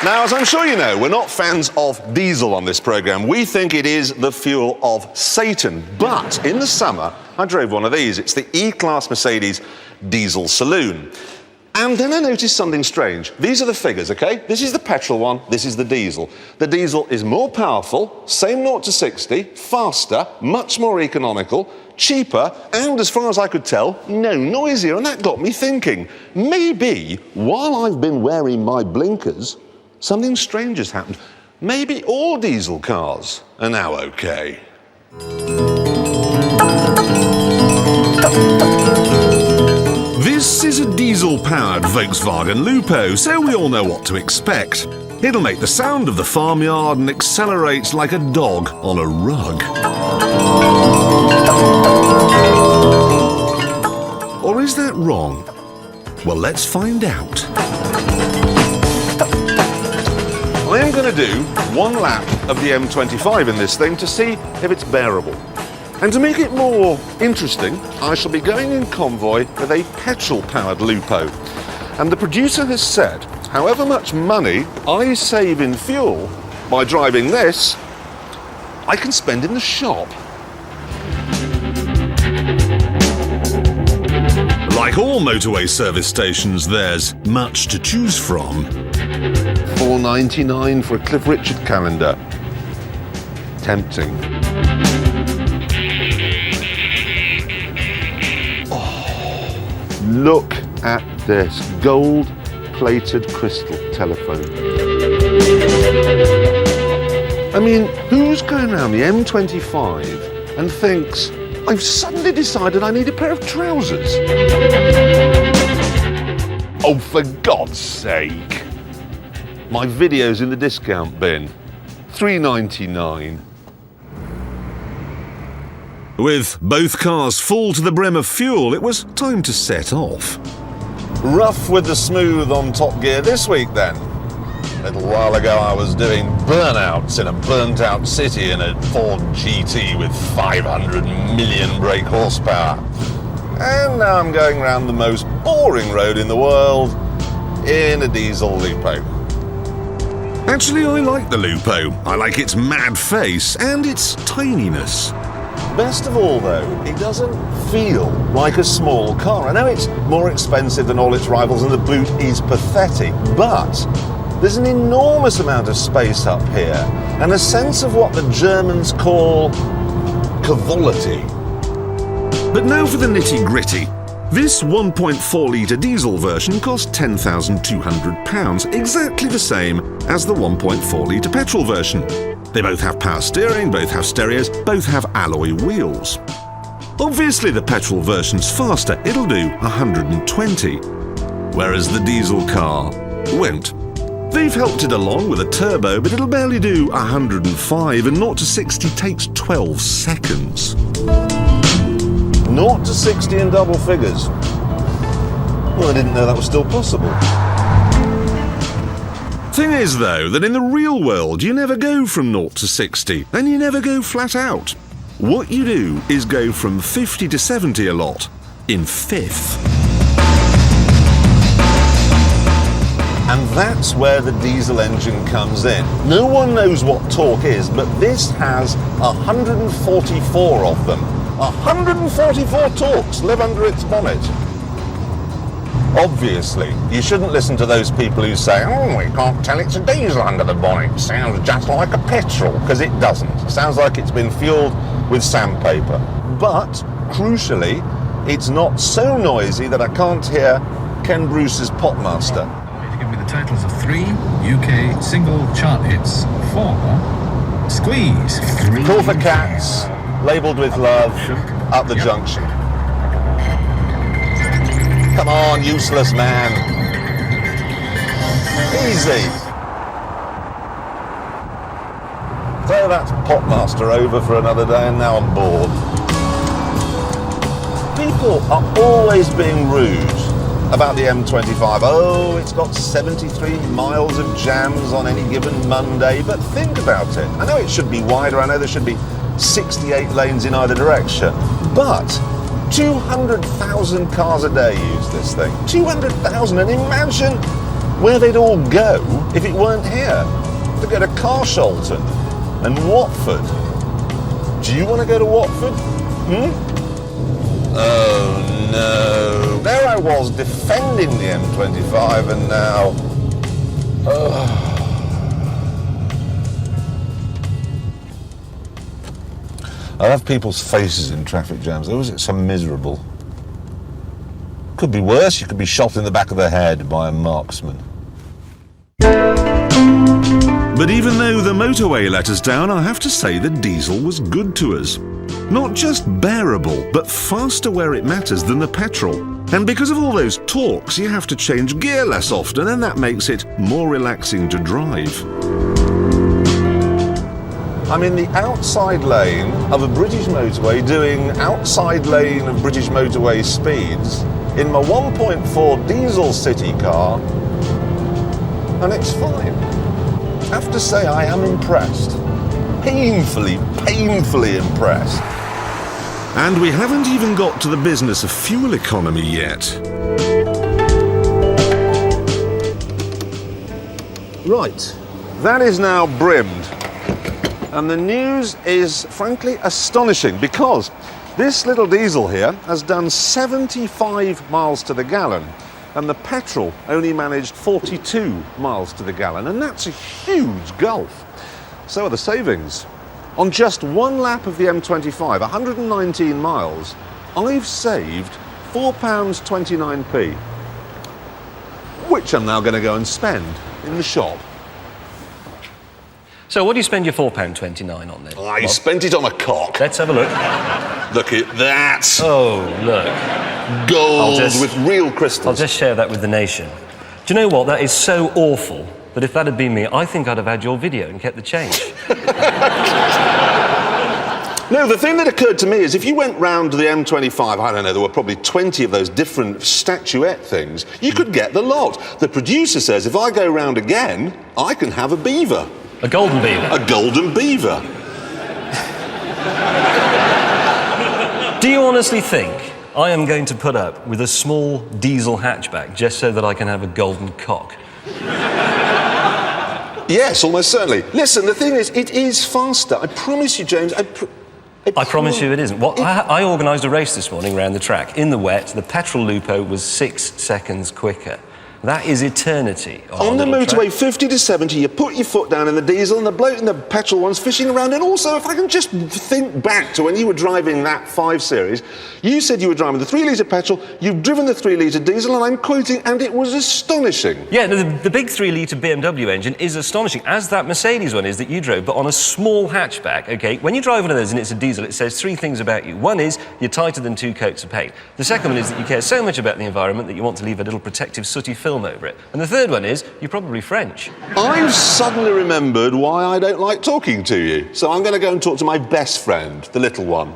Now, as I'm sure you know, we're not fans of diesel on this programme. We think it is the fuel of Satan. But in the summer, I drove one of these. It's the E-Class Mercedes Diesel Saloon. And then I noticed something strange. These are the figures, OK? This is the petrol one, this is the diesel. The diesel is more powerful, same 0 to 60, faster, much more economical, cheaper, and, as far as I could tell, no noisier. And that got me thinking, maybe, while I've been wearing my blinkers, something strange has happened. Maybe all diesel cars are now OK. This is a diesel-powered Volkswagen Lupo, so we all know what to expect. It'll make the sound of the farmyard and accelerate like a dog on a rug. Or is that wrong? Well, let's find out. I am going to do one lap of the M25 in this thing to see if it's bearable. And to make it more interesting, I shall be going in convoy with a petrol-powered Lupo. And the producer has said, however much money I save in fuel by driving this, I can spend in the shop. Like all motorway service stations, there's much to choose from. $4.99 for a Cliff Richard calendar. Tempting. Oh, look at this gold-plated crystal telephone. I mean, who's going around the M25 and thinks, I've suddenly decided I need a pair of trousers? Oh, for God's sake. My video's in the discount bin. $3.99. With both cars full to the brim of fuel, it was time to set off. Rough with the smooth on Top Gear this week, then. A little while ago, I was doing burnouts in a burnt-out city in a Ford GT with 500 million brake horsepower. And now I'm going around the most boring road in the world in a diesel Lupo. Actually, I like the Lupo. I like its mad face and its tininess. Best of all, though, it doesn't feel like a small car. I know it's more expensive than all its rivals and the boot is pathetic, but there's an enormous amount of space up here and a sense of what the Germans call quality. But now for the nitty-gritty. This 1.4-litre diesel version costs £10,200, exactly the same as the 1.4-litre petrol version. They both have power steering, both have stereos, both have alloy wheels. Obviously, the petrol version's faster. It'll do 120, whereas the diesel car won't. They've helped it along with a turbo, but it'll barely do 105, and 0 to 60 takes 12 seconds. 0 to 60 in double figures. Well, I didn't know that was still possible. Thing is, though, that in the real world, you never go from 0 to 60, and you never go flat out. What you do is go from 50 to 70 a lot, in fifth. And that's where the diesel engine comes in. No one knows what torque is, but this has 144 of them. 144 torques live under its bonnet. Obviously, you shouldn't listen to those people who say, oh, we can't tell it's a diesel under the bonnet. It sounds just like a petrol, because it doesn't. It sounds like it's been fueled with sandpaper. But, crucially, it's not so noisy that I can't hear Ken Bruce's Popmaster. Give me the titles of 3 UK single chart hits. 4 Squeeze. Call for Cats, Labelled with Love, Up the Junction. Come on, useless man. Easy. Throw that Popmaster over for another day and now I'm bored. People are always being rude about the M25. Oh, it's got 73 miles of jams on any given Monday, but think about it. I know it should be wider, I know there should be 68 lanes in either direction, but 200,000 cars a day use this thing. 200,000, and imagine where they'd all go if it weren't here. To go to Carshalton and Watford. Do you want to go to Watford? Oh no. There I was defending the M25 and now... I love people's faces in traffic jams. Always it's so miserable. Could be worse. You could be shot in the back of the head by a marksman. But even though the motorway let us down, I have to say the diesel was good to us. Not just bearable, but faster where it matters than the petrol. And because of all those torques, you have to change gear less often, and that makes it more relaxing to drive. I'm in the outside lane of a British motorway doing outside lane of British motorway speeds in my 1.4 diesel city car, and it's fine. I have to say I am impressed. Painfully impressed. And we haven't even got to the business of fuel economy yet. Right, that is now brimmed. And the news is frankly astonishing because this little diesel here has done 75 miles to the gallon and the petrol only managed 42 miles to the gallon, and that's a huge gulf. So are the savings. On just one lap of the M25, 119 miles, I've saved £4.29p, which I'm now going to go and spend in the shop. So what do you spend your £4.29 on then? I spent it on a cock. Let's have a look. Look at that. Oh, look. Gold with real crystals. I'll just share that with the nation. Do you know what? That is so awful that if that had been me, I think I'd have had your video and kept the change. No, the thing that occurred to me is if you went round the M25, I don't know, there were probably 20 of those different statuette things, you could get the lot. The producer says if I go round again, I can have a beaver. A golden beaver? A golden beaver. Do you honestly think I am going to put up with a small diesel hatchback just so that I can have a golden cock? Yes, almost certainly. Listen, the thing is, it is faster. I promise you, James. I promise you it isn't. Well, I organised a race this morning around the track. In the wet, the petrol Lupo was 6 seconds quicker. That is eternity. On the motorway, 50 to 70, you put your foot down in the diesel and the bloke in the petrol one's fishing around. And also, if I can just think back to when you were driving that 5 Series, you said you were driving the 3-litre petrol, you've driven the 3-litre diesel, and I'm quoting, and it was astonishing. Yeah, the big 3-litre BMW engine is astonishing, as that Mercedes one is that you drove, but on a small hatchback, OK? When you drive one of those and it's a diesel, it says 3 things about you. One is, you're tighter than 2 coats of paint. The second one is that you care so much about the environment that you want to leave a little protective sooty film over it. And the third one is, you're probably French. I've suddenly remembered why I don't like talking to you. So I'm going to go and talk to my best friend, the little one.